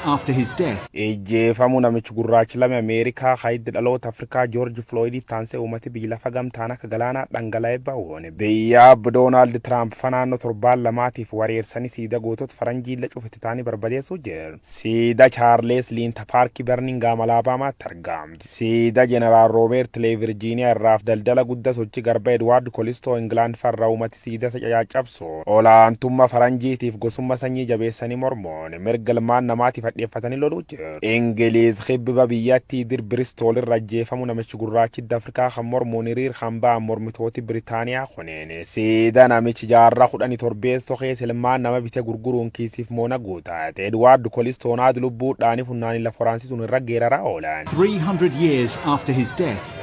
after his death. Ejjeefamuu namichi gurraachi lame Ameerikaa hayiddi dhaloota Afrikaa George Floyd taanse uummati biyya lafa gamtaan akka galaanaa dhangala'ee ba'uun biyya Doonaald Tiraamp fanaannoo torbaan lamaatiif wareersanii siida gootota faranjiilla cufatti taanii barbadeessuu jiru. Siida Chaarles Liinta Paarkii Birmingham Alaabaamaatti argamti. Siida Jeneraal Roobeert Lee Virgiiniyaa irraaf daldala guddaa sochii garba Edwaard Kolistoo Ingilaand farra uummati siida caccabsu. Olaantummaa faranjiitiif gosummaa sanyii jabeessanii mormuun mirga ilmaan namaatiif hadheeffatanii loluu jiru. Ingiliiz hibba biyyattii dir Biristool irra ajjeefamuu namichi gurraachi Afrikaa kan mormuun hiriir kan ba'an mormitooti Biritaaniyaa kuneen. Siida namichi jaarraa 17 keessa ilmaan nama bitee gurguruun kiisiif moona guutaate. Edwaard Kolistoo naad lubbuudhaanii funnaanii lafa waraansiisuun irra geeraraa oolan. 300 years after his death,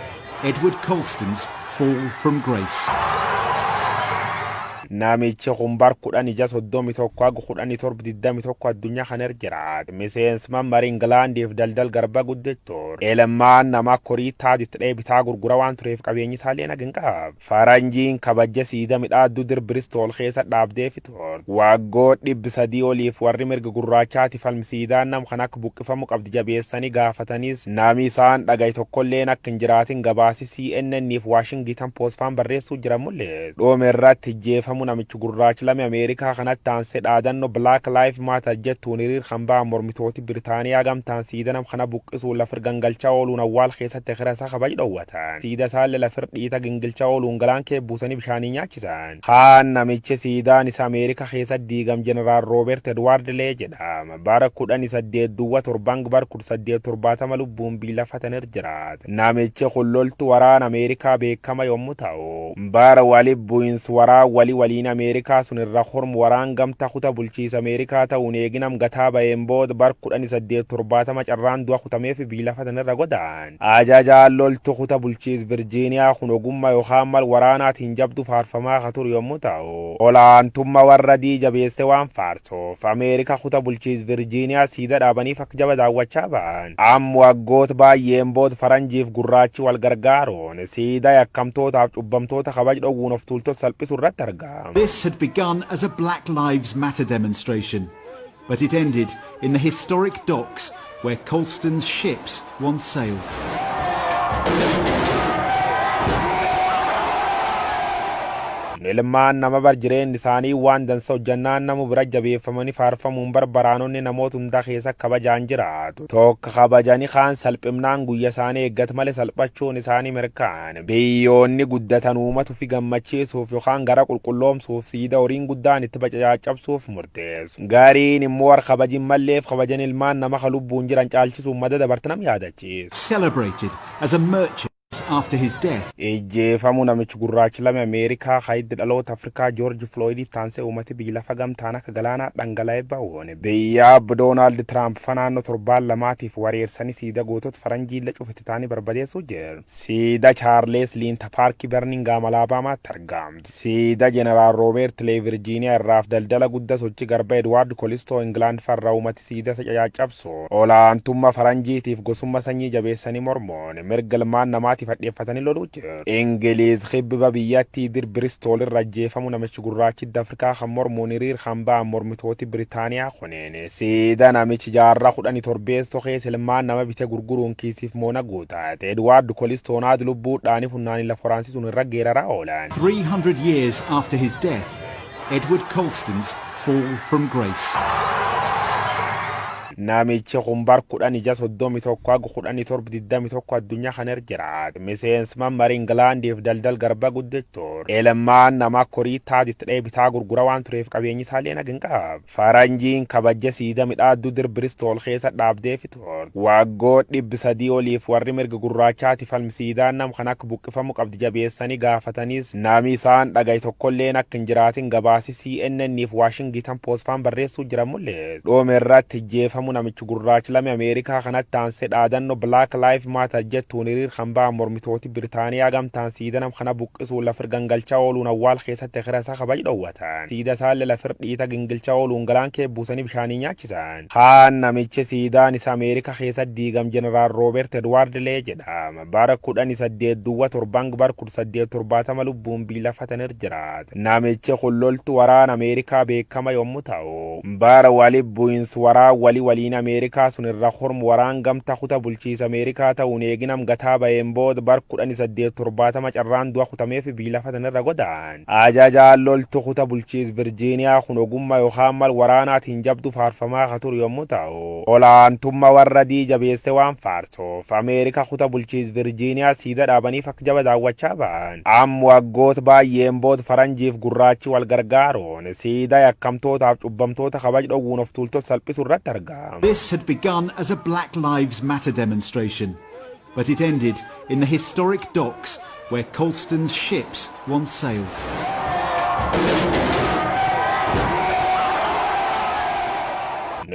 Edward Colston's fall from grace. Namichi humbar kudhan ija 31 haga 17 addunyaa kana jiraat. Miseensman mari Ingilaandiif daldal garba guddettor. Elmaan nama korii taadit bitaa gurgura waan tureef qabeenyi isaallee nagin qaba. Faranjiin kabajja siida midhaaddu dir Biristool keessa dhaabdee fitor. Waggoo 300 oliif warri mirga gurraachaati falmisiidaan nam kan akka buqqifamu qabdi jabeessanii gaafatanis nami isaan dhagay tokkolleen akka hin jiraatin gabaasi CNN'if Washington Post faan barreessuu jiran mul'e. Dhoomerratti jeefamu namichi gurraachi lame Ameerikaa kanatti taanse dhaadannoo Black Lives Matter jettuun hiriir kan ba'an mormitooti Biritaaniyaa gamtaan siida nam kana buqqisuu lafir gangalchaa ooluun awwaal keessatti hirasa kabaj dhowwatan. Siida isaallee lafir dhiita gingilchaa ooluun galaan kee buusanii bishaanii nyaachisan. Kaan namichi siidaan isa Ameerikaa keessa diigam Jeneraal Roobeert Edwaard Lee jedhama. Bara 18 bar 1870 lubbuun biilafatanir jiraat. Namichi kulloltu waraan Ameerikaa beekama yommuu ta'u bara wali bu'insi waraa waliin Ameerikaa sun irra horm waraan gamta kuta bulchiisa Ameerikaa ta'uun eeginam gataa ba'een booda bar 1870 carraan du'a kutameef biilafatan irra godaan. Ajajaan loltu kuta bulchiis Virgiiniyaa kun ogummaa yookaan mal waraanaatiin jabdu faarfamaa kan ture yommuu ta'u olaantummaa warra jabeesse waan faarsuuf Ameerikaa kuta bulchiis Virgiiniyaa siida dhaabaniif akka jaba daawwachaa ba'an. Amma waggoota baay'een booda faranjiif gurraachi wal gargaaruun siida yakkamtootaaf cubbamtoota kabaj dhowwuun of tuultota salphisuu irratti argama. This had begun as a Black Lives Matter demonstration, but it ended in the historic docks where Colston's ships once sailed. Ilmaan nama barjireen isaanii waan dansa hojjannaan namu bira jabeeffamanii faarfamuun barbaraanonni namoota hunda keessa kabajaan jiraatu. Tokko kabajanii kaan salphimnaan guyya isaanii eeggat malee salphachuun isaanii mirkaan. Biyyoonni guddatan uummatu fi gammachiisuuf yookaan gara qulqulloomsuuf siida horiin guddaan itti caccabsuuf murteessu. Gariin immoo war kabajin malleef kabajan ilmaan nama lubbuun jiran caalchisuun madda dabartanam yaadachiisu. Celebrated as a merchant after his death. Ejjeefamuu namichi gurraachi lame Ameerikaa hayiddi dhaloota Afrikaa George Floyd taanse uummati biyya lafa gamtaan akka galaanaa dhangala'ee ba'uun biyya Doonaald Tiraamp fanaannoo torbaan lamaatiif wareersanii siida gootota faranjiilla cufatti taanii barbadeessuu jiru. Siida Chaarles Liinta Paarkii Birmingham Alaabaamaatti argamti. Siida Jeneraal Roobeert Lee Virgiiniyaa irraaf daldala guddaa sochii garba Edwaard Kolistoo Ingilaand farra uummati siida caccabsu. Olaantummaa faranjiitiif gosummaa sanyii jabeessanii mormuun mirga ilmaan namaatiif hadheeffatanii loluu jiru. Ingiliiz hibba biyyattii dir Biristool irra ajjeefamuu namichi gurraachi Afrikaa kan mormuun hiriir kan ba'an mormitooti Biritaaniyaa kuneen. Siida namichi jaarraa 17 keessa ilmaan nama bitee gurguruun kiisiif moona guutaate. Edwaard Kolistoo naad lubbuudhaanii funnaanii lafa waraansiisuun irra geeraraa oolan. 300 years after his death, Edward Colston's fall from grace. Namichi humbar kudhan ija 31 haga 17 addunyaa kana jiraat. Miseensman mari Ingilaandiif daldal garba guddettor. Elmaan nama korii taadit bitaa gurgura waan tureef qabeenyi isaallee nagin qaba. Faranjiin kabajja siida midhaaddu dir Biristool keessa dhaabdee fitor. Waggoo 300 oliif warri mirga gurraachaati falmisiidaan nam kan akka buqqifamu qabdi jabeessanii gaafatanis nami isaan dhagay tokkolleen akka hin jiraatin gabaasi CNN'if Washington Post faan barreessuu jiran mul'e. Dhoomerratti jeefamu namichi gurraachi lame Ameerikaa kanatti taanse dhaadannoo Black Lives Matter jettuun hiriir kan ba'an mormitooti Biritaaniyaa gamtaan siida nam kana buqqisuu lafir gangalchaa ooluun awwaal keessatti hirasa kabaj dhowwatan. Siida isaallee lafir dhiita gingilchaa ooluun galaan kee buusanii bishaanii nyaachisan. Kaan namichi siidaan isa Ameerikaa keessa diigam Jeneraal Roobeert Edwaard Lee jedhama. Bara 18 bar 1870 lubbuun biilafatanir jiraat. Namichi kulloltu waraan Ameerikaa beekama yommuu ta'u bara wali bu'insi waraa waliin Ameerikaa sun irra hormu waraan gamtaa kutaa bulchiisa Ameerikaa ta'uun eeginam gataa ba'een booda bar 1870 carraan du'a kutamee fi biilafatan irra godaan. Ajajaan loltuu kutaa bulchiis Virgiiniyaa kun ogummaa yookaan mal waraanaatiin jabdu faarfamaa kan ture yommuu ta'u, olaantummaa warra jabeesse waan faarsuuf Ameerikaa kutaa bulchiis Virgiiniyaa siida dhaabaniif akka jaba daawwachaa ba'an. Amma waggoota baay'een booda faranjiif gurraachi wal gargaaruun siida yakkamtootaaf cubbamtoota kabaj dhowwuun of tuultota salphisuu irratti argama. This had begun as a Black Lives Matter demonstration, but it ended in the historic docks where Colston's ships once sailed.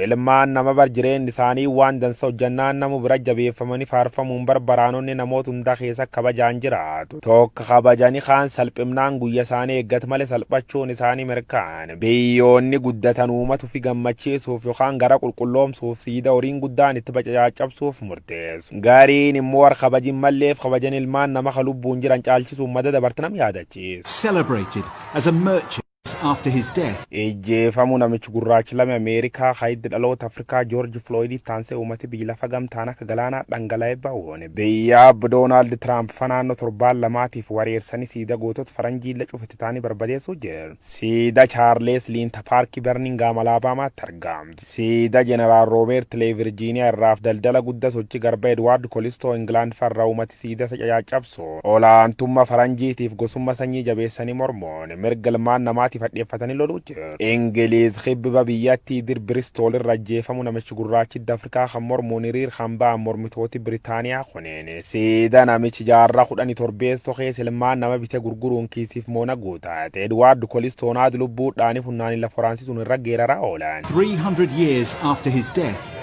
Ilmaan nama bar jireenyi isaanii waan dansa hojjannaan namu bira jabeeffamanii faarfamuun barbaraanonni namoota hundaa keessa kabajaan jiraatu. Tokko kabajanii kaan salphimnaan guyya isaanii eeggatu malee salphachuun isaanii mirkaan. Biyyoonni guddatan uumatu fi gammachiisuuf yookaan gara qulqulloomsuuf siida horiin guddaan itti bacacaabsuuf murteessu. Gariin immoo war kabajin malleef kabajan ilmaan nama ka lubbuun jiran caalchisuun mada dabartanam yaadachiisu. Celebrated as a merchant after his death. Ejjeefamuu namichi gurraachi lame Ameerikaa haiddi dhaloota Afrikaa George Floyd taansee uummati biyya lafa gamtaan akka galaanaa dhangala'ee ba'uun biyya Doonaald Tiraamp fanaannoo torbaan lamaatiif wareersanii siida gootota faranjiilla cufatti ta'anii barbadeessuu jiru. Siida Chaarles Liinta Paarkii Birmingham Alaabaamaatti argamti. Siida Jeneraal Roobeert Lee Virgiiniyaa irraaf daldala guddaa sochii garba Edwaard Kolistoo Ingilaand farra uummati siida caccabsu. Olaantummaa faranjiitiif gosummaa sanyii jabeessanii mormuun mirga ilmaan namaatiif fadheeffatanii loluu jiru. Ingiliiz khibba biyyattii dir Bristol irra ajjeefamu namichi gurraachi Afrikaa kan mormuun hiriir kan ba'an mormitooti Biritaaniyaa kuneen. Siida namichi jaarraa 17 keessa ilmaan nama bitee gurguruun kiisiif moona guutaate. Edwaard Kolistoon lubbuudhaan funnaanii lafa Faransisuun irra geeraraa oolan. 300 years after his death,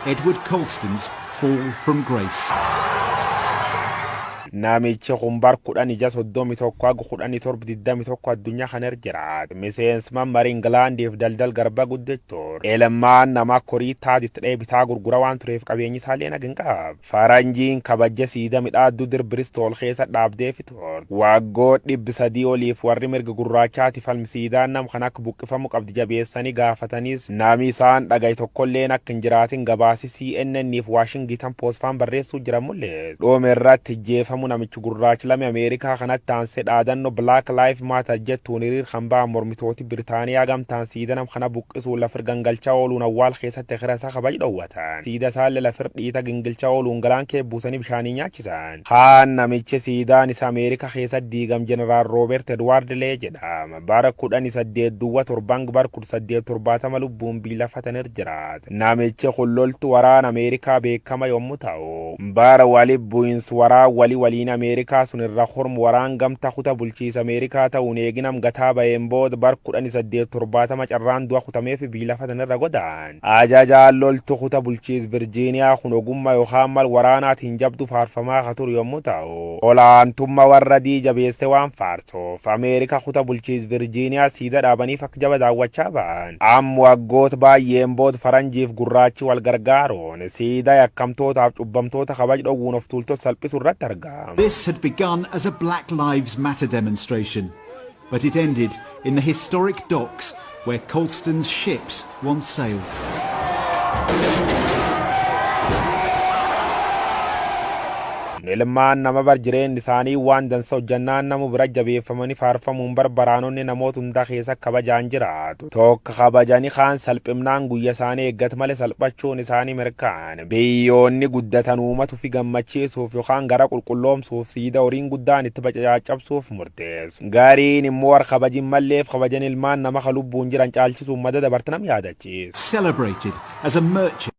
Edward Colston's fall from grace. Namichi kumbar 1631 addunyaa kana jiraat. Miseensman mari Ingilaandiif daldal garba guddettor. Ilmaan nama korii taaditti dheebitaa gurgura waan tureef qabeenyi isaallee nagin qaba. Faranjiin kabajja siida midhaaddu dir Bristol keessa dhaabdee fitor. Waggoot 300 oliif warri mirga gurraachaati falmisiidaan nam kan akka buqqifamu qabdi jabeessanii gaafatanis nami isaan dhagay tokkolleen akka hin jiraatin gabaasi CNN'if Washington Post faan barreessuu jira mul'e. Dhoome irratti jeefamu namichi gurraachi lame Ameerikaa kanatti taansee dhaadannoo Black Lives Matter jettuun hiriir kan ba'an mormitooti Biritaaniyaa gamtaan siida nam kana buqqisuun lafir gangalchaa ooluun awwaal keessatti hirasa kabaj dhowwatan. Siida isaallee lafir dhiita gingilchaa ooluun galaan kee buusanii bishaanii nyaachisan. Kaan namichi siidaan isa Ameerikaa keessatti diigam Jeneraal Roobeert Edwaard Lee jedhama. Bara 1807 bar 1870 lubbuun biilafatanir jiraat. Namichi kulloltu waraan Ameerikaa beekama yommuu ta'u bara wali bu'insi waraa waliin Ameerikaa sun irra hormu waraan gamtaa kutaa bulchiisa Ameerikaa ta'uun eeginam gataa ba'een booda bar 1870 carraan du'a kutamee fi biilafatan irra godaan. Ajajaan loltuu kutaa bulchiis Virgiiniyaa kun ogummaa yookaan mal waraanaatiin jabdu faarfamaa kan ture yommuu ta'u, olaantummaa warra jabeesse waan faarsuuf Ameerikaa kutaa bulchiis Virgiiniyaa siida dhaabaniif akka jaba daawwachaa ba'an. Amma waggoota baay'een booda faranjiif gurraachi wal gargaaruun siida yakkamtootaaf cubbamtoota kabaj dhowwuun of tuultota salphisuu irratti argama. This had begun as a Black Lives Matter demonstration, but it ended in the historic docks where Colston's ships once sailed. Ilmaan nama bar jireenyi isaanii waan dansa hojjannaan namu bira jabeeffamanii faarfamuun barbaraanonni namoota hundaa keessa kabajaan jiraatu. Tokko kabajanii kaan salphimnaan guyya isaanii eeggatu malee salphachuun isaanii mirkaan. Biyyoonni guddatan uumatu fi gammachiisuuf yookaan gara qulqulloomsuuf siida horiin guddaan itti bacacaabsuuf murteessu. Gariin immoo war kabajin malleef kabajan ilmaan nama ka lubbuun jiran caalchisuun mada dabartanam yaadachiisu. Celebrated as a merchant